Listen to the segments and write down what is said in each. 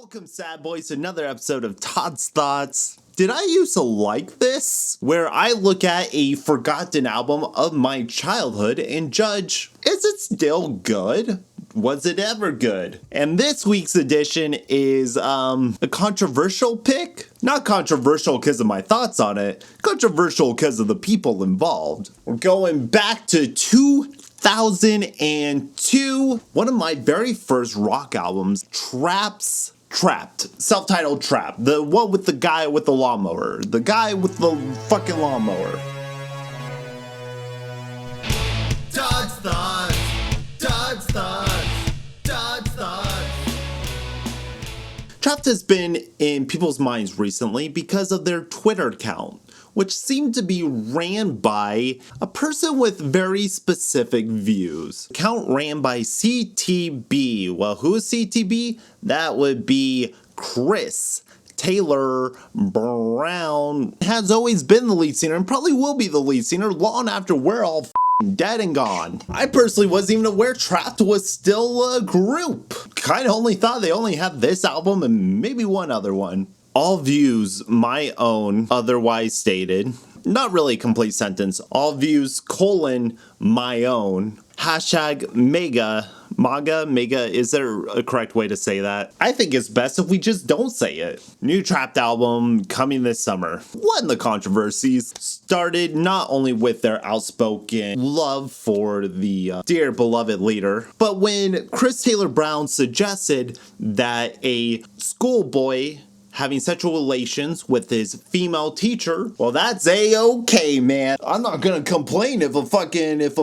Welcome, sad boys, to another episode of Todd's Thoughts. Did I used to like this? Where I look at a forgotten album of my childhood and judge, is it still good? Was it ever good? And this week's edition is a controversial pick. Not controversial because of my thoughts on it, controversial because of the people involved. We're going back to 2002, one of my very first rock albums, Trapt, self-titled Trapt, the one with the guy with the lawnmower, the guy with the fucking lawnmower. Todd's Thoughts, Todd's Thoughts, Todd's Thoughts. Trapt has been in people's minds recently because of their Twitter account, which seemed to be ran by a person with very specific views. Account ran by CTB. Well, who is CTB? That would be Chris Taylor Brown. Has always been the lead singer and probably will be the lead singer long after we're all dead and gone. I personally wasn't even aware Trapt was still a group. Kinda only thought they only had this album and maybe one other one. All views my own, otherwise stated. Not really a complete sentence. All views, my own. Hashtag MAGA, is there a correct way to say that? I think it's best if we just don't say it. New Trapt album coming this summer. What in the controversies started not only with their outspoken love for the dear beloved leader, but when Chris Taylor Brown suggested that a schoolboy having sexual relations with his female teacher, well, that's A-okay, man. I'm not gonna complain if a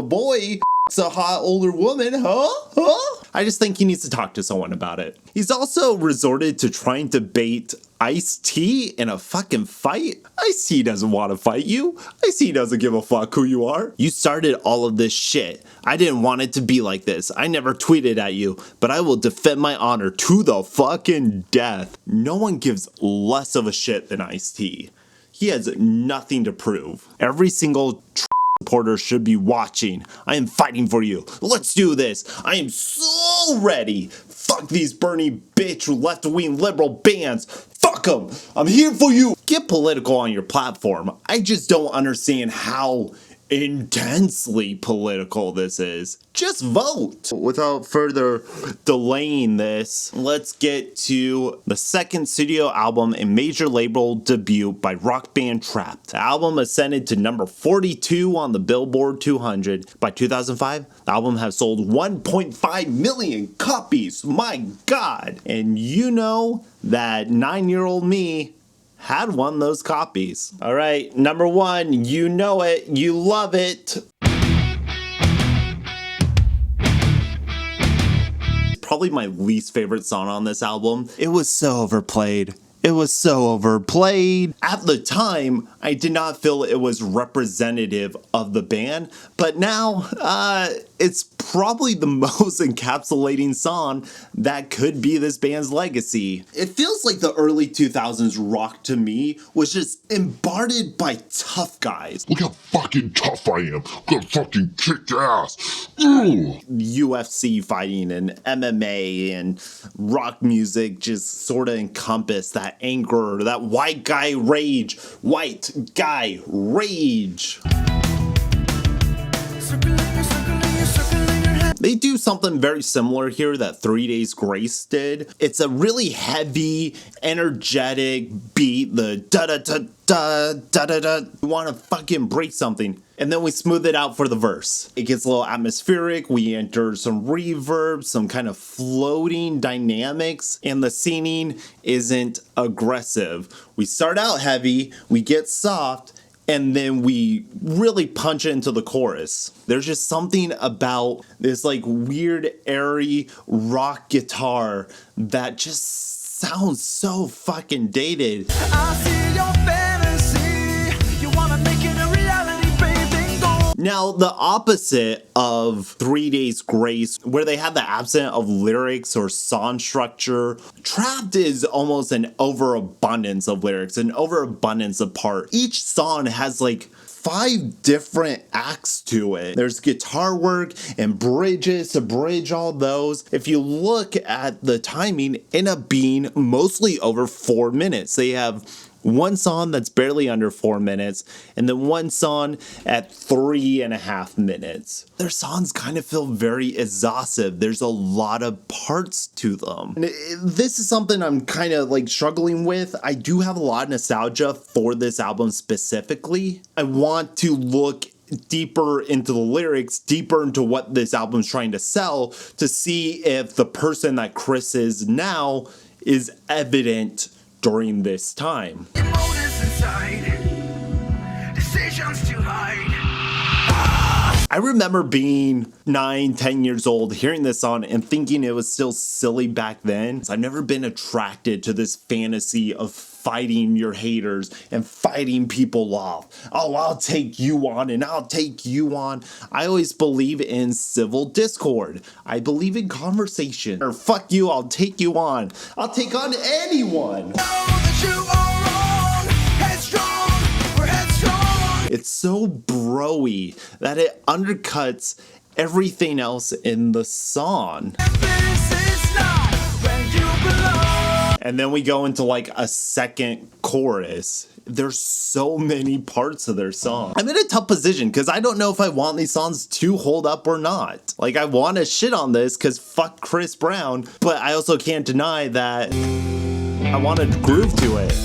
boy a hot older woman, huh? I just think he needs to talk to someone about it. He's also resorted to trying to bait Ice-T in a fucking fight. Ice-T doesn't want to fight you. Ice-T doesn't give a fuck who you are. You started all of this shit. I didn't want it to be like this. I never tweeted at you, but I will defend my honor to the fucking death. No one gives less of a shit than Ice-T. He has nothing to prove. Every single supporter should be watching. I am fighting for you. Let's do this. I am so ready. Fuck these Bernie bitch left-wing liberal bands. Fuck them. I'm here for you. Get political on your platform. I just don't understand how intensely political this is. Just vote. Without further delaying this, let's get to the second studio album and major label debut by rock band Trapt. The album ascended to number 42 on the Billboard 200. By 2005, the album has sold 1.5 million copies. My God. And you know that 9-year-old me had one of those copies. All right, number one, you know it, you love it. Probably my least favorite song on this album. It was so overplayed. It was so overplayed. At the time, I did not feel it was representative of the band, but now, it's probably the most encapsulating song that could be this band's legacy. It feels like the early 2000s rock to me was just embodied by tough guys. Look how fucking tough I am. I'm gonna fucking kick ass. Ooh. UFC fighting and MMA and rock music just sort of encompass that anger, that white guy rage. White guy rage. They do something very similar here that 3 Days Grace did. It's a really heavy, energetic beat, the da-da-da-da-da-da-da. We want to fucking break something. And then we smooth it out for the verse. It gets a little atmospheric. We enter some reverb, some kind of floating dynamics, and the singing isn't aggressive. We start out heavy, we get soft, and then we really punch it into the chorus. There's just something about this like weird, airy rock guitar that just sounds so fucking dated. I see your fantasy. You wanna make it a reality, baby. Go. Now, the opposite of 3 Days Grace, where they had the absence of lyrics or song structure, Trapt is almost an overabundance of lyrics, an overabundance of parts. Each song has like 5 different acts to it. There's guitar work and bridges to bridge all those. If you look at the timing, it end up being mostly over 4 minutes. They have one song that's barely under 4 minutes, and then one song at 3.5 minutes. Their songs kind of feel very exhaustive. There's a lot of parts to them. And this is something I'm kind of like struggling with. I do have a lot of nostalgia for this album specifically. I want to look deeper into the lyrics, deeper into what this album's trying to sell, to see if the person that Chris is now is evident during this time. I remember being 9-10 years old, hearing this song and thinking it was still silly back then. I've never been attracted to this fantasy of fighting your haters and fighting people off. Oh, I'll take you on and I'll take you on. I always believe in civil discord. I believe in conversation. Or fuck you, I'll take you on. I'll take on anyone. It's so bro-y that it undercuts everything else in the song. And then we go into like a second chorus. There's so many parts of their song. I'm in a tough position because I don't know if I want these songs to hold up or not. Like, I want to shit on this because fuck Chris Brown, but I also can't deny that I want to groove to it.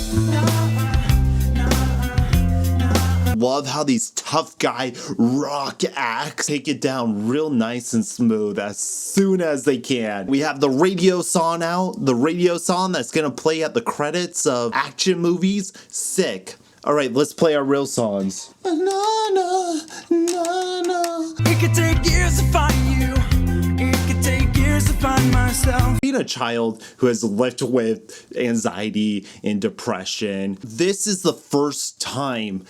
Love how these tough guy rock acts take it down real nice and smooth as soon as they can. We have the radio song out, the radio song that's gonna play at the credits of action movies. Sick. All right, let's play our real songs. Na, na, na, na. It could take years to find you. It could take years to find myself. Being a child who has lived with anxiety and depression, this is the first time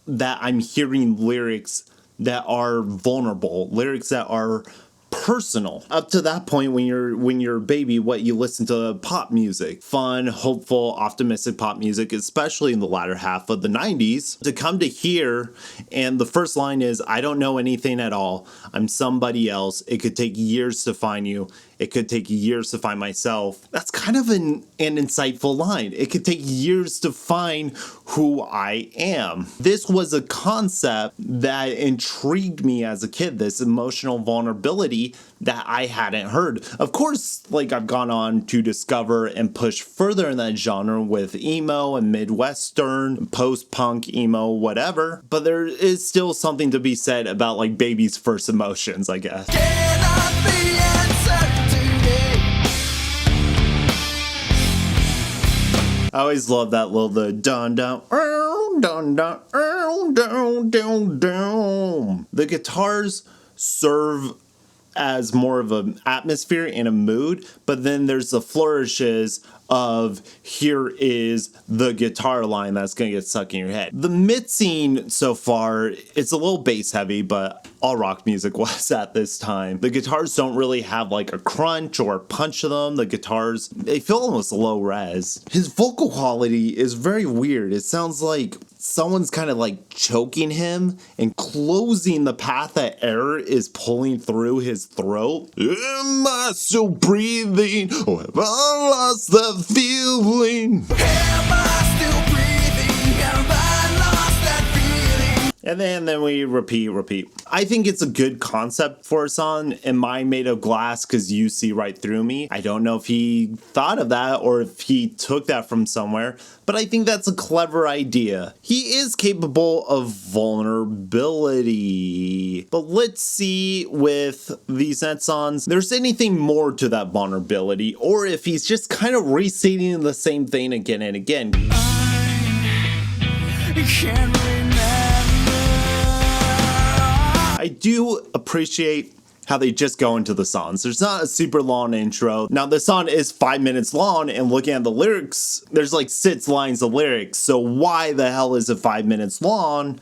that I'm hearing lyrics that are vulnerable, lyrics that are personal. Up to that point, when you're a baby, what you listen to pop music, fun, hopeful, optimistic pop music, especially in the latter half of the 90s. To come to here, and the first line is, I don't know anything at all. I'm somebody else. It could take years to find you. It could take years to find myself. That's kind of an insightful line. It could take years to find who I am. This was a concept that intrigued me as a kid, this emotional vulnerability that I hadn't heard. Of course, like, I've gone on to discover and push further in that genre with emo and Midwestern, post-punk, emo, whatever. But there is still something to be said about like baby's first emotions, I guess. I always love that little dun dun dun dun dun dun dun. The guitars serve as more of an atmosphere and a mood, but then there's the flourishes of here is the guitar line that's gonna get stuck in your head. The mid-scene so far, it's a little bass heavy, but all rock music was at this time. The guitars don't really have like a crunch or punch to them. The guitars, they feel almost low res. His vocal quality is very weird. It sounds like someone's kind of like choking him and closing the path that air is pulling through his throat. Am I still breathing? Or have I lost the feeling? Am I still breathing? Have I lost that feeling? And then we repeat. I think it's a good concept for a song. Am I made of glass because you see right through me? I don't know if he thought of that or if he took that from somewhere, but I think that's a clever idea. He is capable of vulnerability. But let's see with these next songs, there's anything more to that vulnerability, or if he's just kind of restating the same thing again and again. I can't remember. I do appreciate how they just go into the songs. There's not a super long intro. Now, the song is 5 minutes long, and looking at the lyrics, there's like 6 lines of lyrics. So why the hell is it 5 minutes long?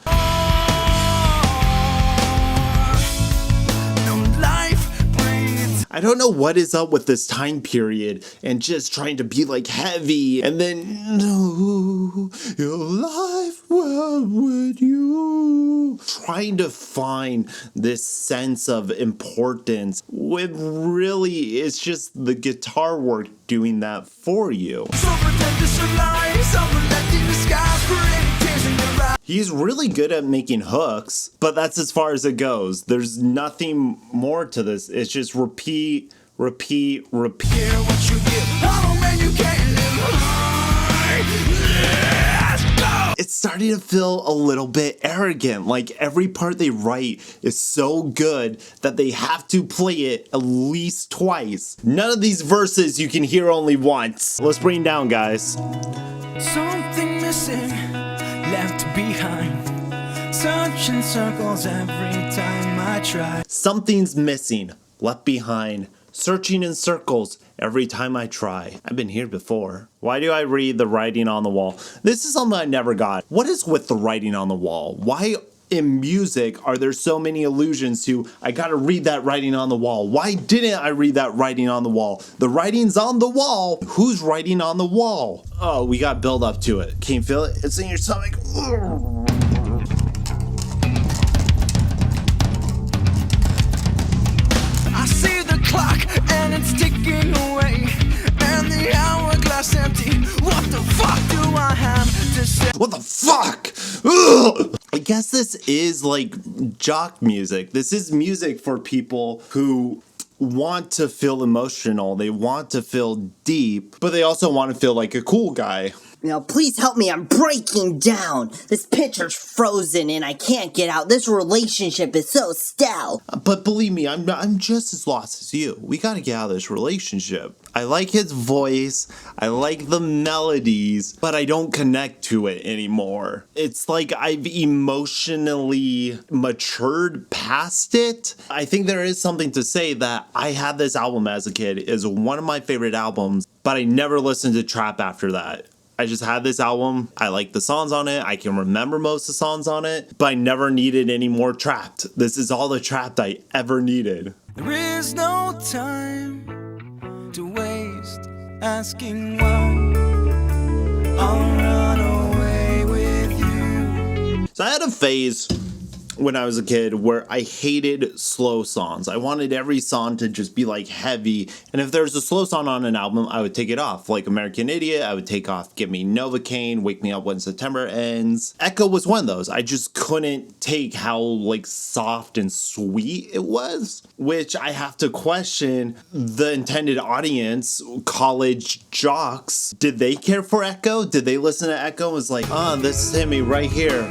I don't know what is up with this time period and just trying to be like heavy and then no, your life well with you. Trying to find this sense of importance when really it's just the guitar work doing that for you. He's really good at making hooks, but that's as far as it goes. There's nothing more to this. It's just repeat, repeat, repeat. It's starting to feel a little bit arrogant. Like every part they write is so good that they have to play it at least twice. None of these verses you can hear only once. Let's bring it down, guys. Something missing, left behind. Searching circles every time I try. Something's missing, left behind. Searching in circles every time I try. I've been here before. Why do I read the writing on the wall? This is something I never got. What is with the writing on the wall? Why in music are there so many allusions to, I gotta read that writing on the wall? Why didn't I read that writing on the wall? The writing's on the wall. Who's writing on the wall? Oh, we got build up to it. Can you feel it? It's in your stomach. I see the clock and it's ticking away, and the hourglass empty. What the fuck do I have to say? What the fuck? Ugh! I guess this is like jock music. This is music for people who want to feel emotional. They want to feel deep, but they also want to feel like a cool guy. Now, please help me. I'm breaking down. This picture's frozen and I can't get out. This relationship is so stale. But believe me, I'm just as lost as you. We gotta get out of this relationship. I like his voice. I like the melodies, but I don't connect to it anymore. It's like I've emotionally matured past it. I think there is something to say that I had this album as a kid. It's one of my favorite albums, but I never listened to Trapt after that. I just had this album. I like the songs on it. I can remember most of the songs on it, but I never needed any more Trapt. This is all the Trapt I ever needed. There is no time to waste asking why. I'll run away with you. So I had a phase when I was a kid where I hated slow songs. I wanted every song to just be like heavy. And if there's a slow song on an album, I would take it off. Like American Idiot, I would take off Give Me Novocaine, Wake Me Up When September Ends. Echo was one of those. I just couldn't take how like soft and sweet it was, which I have to question the intended audience, college jocks. Did they care for Echo? Did they listen to Echo and was like, this hit me right here.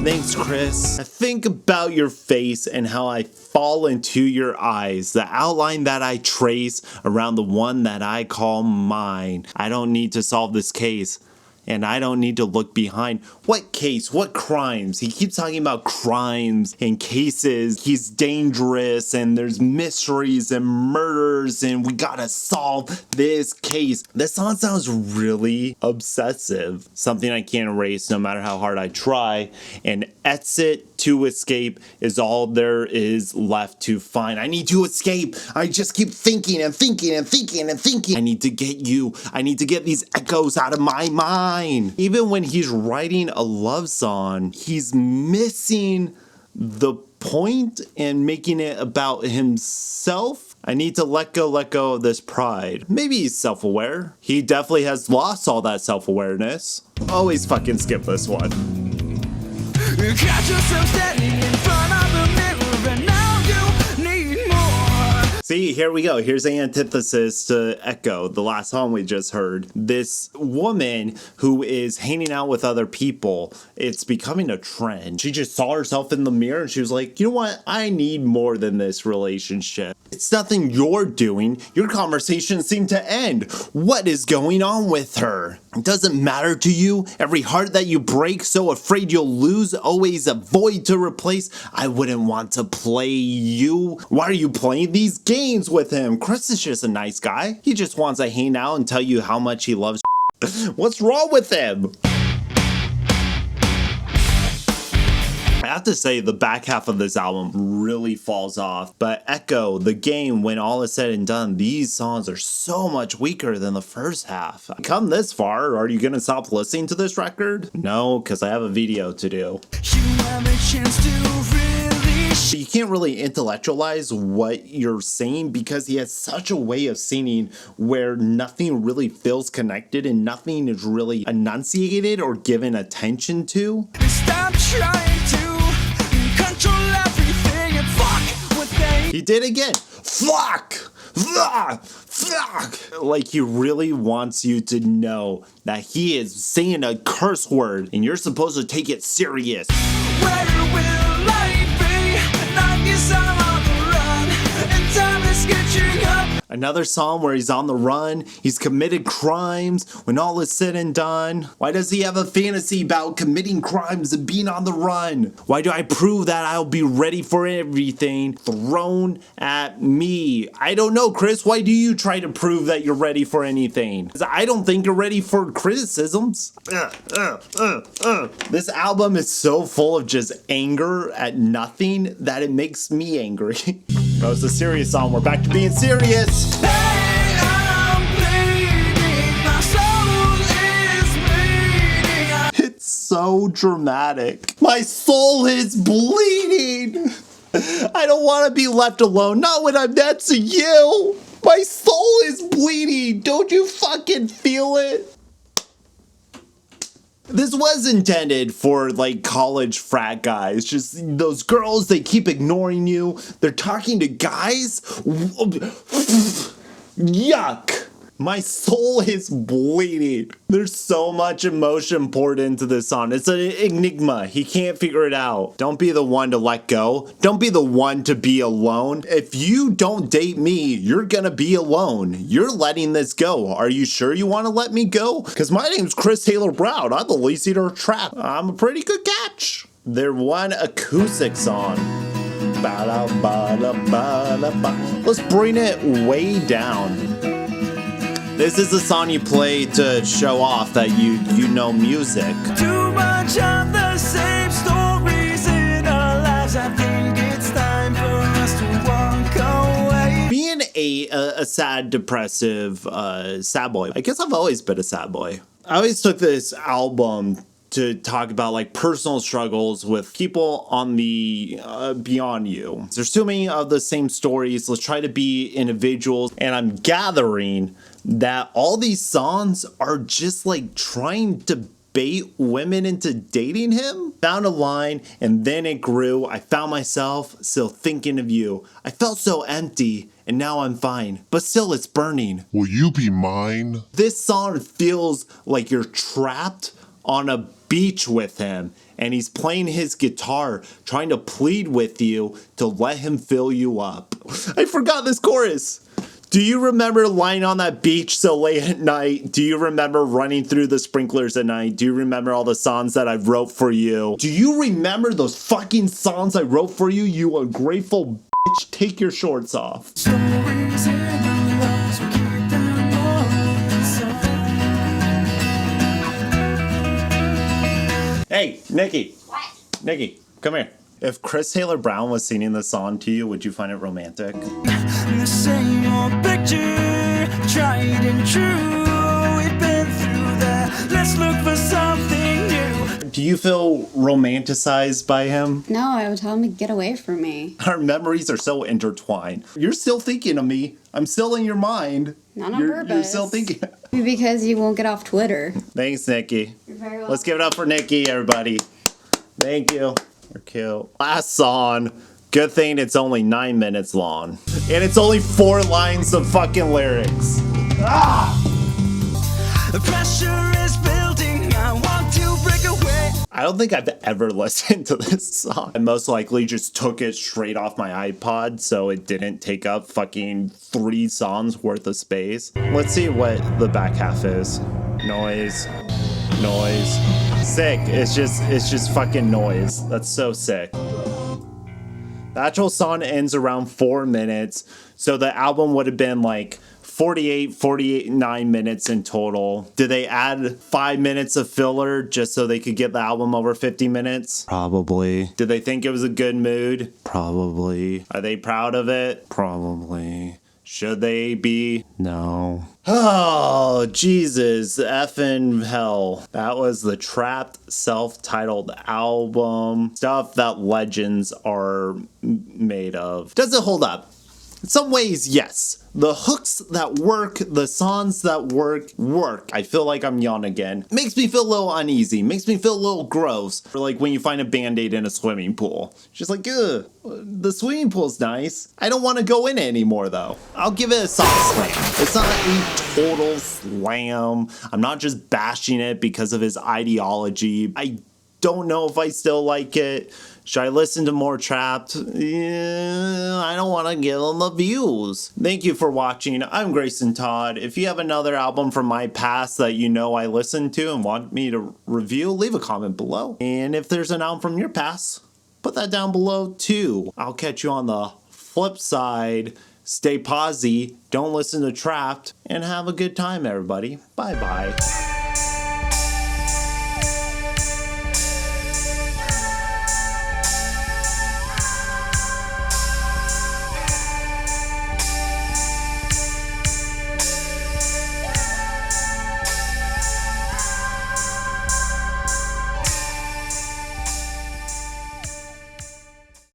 Thanks, Chris. I think about your face and how I fall into your eyes, the outline that I trace around the one that I call mine. I don't need to solve this case, and I don't need to look behind. What case? What crimes? He keeps talking about crimes and cases. He's dangerous and there's mysteries and murders and we gotta solve this case. This song sounds really obsessive. Something I can't erase no matter how hard I try. And exit to escape is all there is left to find. I need to escape. I just keep thinking and thinking and thinking and thinking. I need to get you. I need to get these echoes out of my mind. Even when he's writing a love song, he's missing the point and making it about himself. I need to let go of this pride. Maybe he's self-aware. He definitely has lost all that self-awareness. Always fucking skip this one. Catch yourself standing in front of the mirror and now you need more. See, here we go. Here's the antithesis to Echo, the last song we just heard. This woman who is hanging out with other people, it's becoming a trend. She just saw herself in the mirror and she was like, you know what? I need more than this relationship. It's nothing you're doing. Your conversations seem to end. What is going on with her? It doesn't matter to you. Every heart that you break, so afraid you'll lose, always a void to replace. I wouldn't want to play you. Why are you playing these games with him? Chris is just a nice guy. He just wants to hang out and tell you how much he loves. What's wrong with him? I have to say the back half of this album really falls off, but Echo, The Game, when all is said and done, these songs are so much weaker than the first half. Come this far, are you gonna stop listening to this record? No, because I have a video to do. You have a chance to really You can't really intellectualize what you're saying because he has such a way of singing where nothing really feels connected and nothing is really enunciated or given attention to. stop trying to control everything and fuck what they He did again. Fuck! Fuck! Fuck! Like he really wants you to know that he is saying a curse word and you're supposed to take it serious. Where will I be? I guess I'm on the run, and time is catching up. Another song where he's on the run, he's committed crimes when all is said and done. Why does he have a fantasy about committing crimes and being on the run? Why do I prove that I'll be ready for everything thrown at me? I don't know, Chris. Why do you try to prove that you're ready for anything? 'Cause I don't think you're ready for criticisms. This album is so full of just anger at nothing that it makes me angry. That was a serious song. We're back to being serious. Hey, I'm bleeding, my soul is bleeding. It's so dramatic. My soul is bleeding. I don't want to be left alone. Not when I'm next to you. My soul is bleeding. Don't you fucking feel it? This was intended for like college frat guys. Just those girls, they keep ignoring you. They're talking to guys. Yuck. My soul is bleeding. There's so much emotion poured into this song. It's an enigma. He can't figure it out. Don't be the one to let go. Don't be the one to be alone. If you don't date me, you're gonna be alone. You're letting this go. Are you sure you want to let me go? Because my name's Chris Taylor Brown. I'm the lead singer of Trapt. I'm a pretty good catch. Their one acoustic song. Ba-da-ba-da-ba-da-ba. Let's bring it way down. This is the song you play to show off that you know music. Too much of the same stories in our lives. I think it's time for us to walk away. Being a sad, depressive, sad boy. I guess I've always been a sad boy. I always took this album to talk about like personal struggles with people on the beyond you. There's too many of the same stories. Let's try to be individuals. And I'm gathering that all these songs are just like trying to bait women into dating him. Found a line and then it grew. I found myself still thinking of you. I felt so empty and now I'm fine, but still it's burning. Will you be mine? This song feels like you're trapped on a beach with him and he's playing his guitar trying to plead with you to let him fill you up. I forgot this chorus. Do you remember lying on that beach so late at night? Do you remember running through the sprinklers at night? Do you remember all the songs that I wrote for you? Do you remember those fucking songs I wrote for you, you ungrateful bitch? Take your shorts off. Stories in our lives, we keep them all inside. Hey, Nikki. What? Nikki, come here. If Chris Taylor Brown was singing this song to you, would you find it romantic? The same old picture, tried and true. We've been through that. Let's look for something new. Do you feel romanticized by him? No, I would tell him to get away from me. Our memories are so intertwined. You're still thinking of me. I'm still in your mind. Not on You're purpose. still thinking. Because you won't get off Twitter. Thanks, Nikki. You're very welcome. Let's give it up for Nikki, everybody. Thank you. You're cute. Last song. Good thing it's only 9 minutes long. And it's only 4 lines of fucking lyrics. The pressure is building. I want to break away. I don't think I've ever listened to this song. I most likely just took it straight off my iPod so it didn't take up fucking 3 songs worth of space. Let's see what the back half is. Noise. Noise. Sick. It's just fucking noise. That's so sick. The actual song ends around 4 minutes, so the album would have been like 49 minutes in total. Did they add 5 minutes of filler just so they could get the album over 50 minutes? Probably. Did they think it was a good mood? Probably. Are they proud of it? Probably. Should they be? No. Oh, Jesus. Effing hell. That was the Trapt self-titled album. Stuff that legends are made of. Does it hold up? In some ways, yes. The hooks that work, the songs that work. I feel like I'm yawning again. Makes me feel a little uneasy. Makes me feel a little gross. Or like when you find a Band-Aid in a swimming pool. Just like, ugh, the swimming pool's nice. I don't want to go in it anymore, though. I'll give it a soft slam. It's not a total slam. I'm not just bashing it because of his ideology. I don't know if I still like it. Should I listen to more Trapt? Yeah, I don't want to give them the views. Thank you for watching. I'm Grayson Todd. If you have another album from my past that you know I listened to and want me to review, leave a comment below. And if there's an album from your past, put that down below too. I'll catch you on the flip side. Stay posy, don't listen to Trapt, and have a good time, everybody. Bye-bye.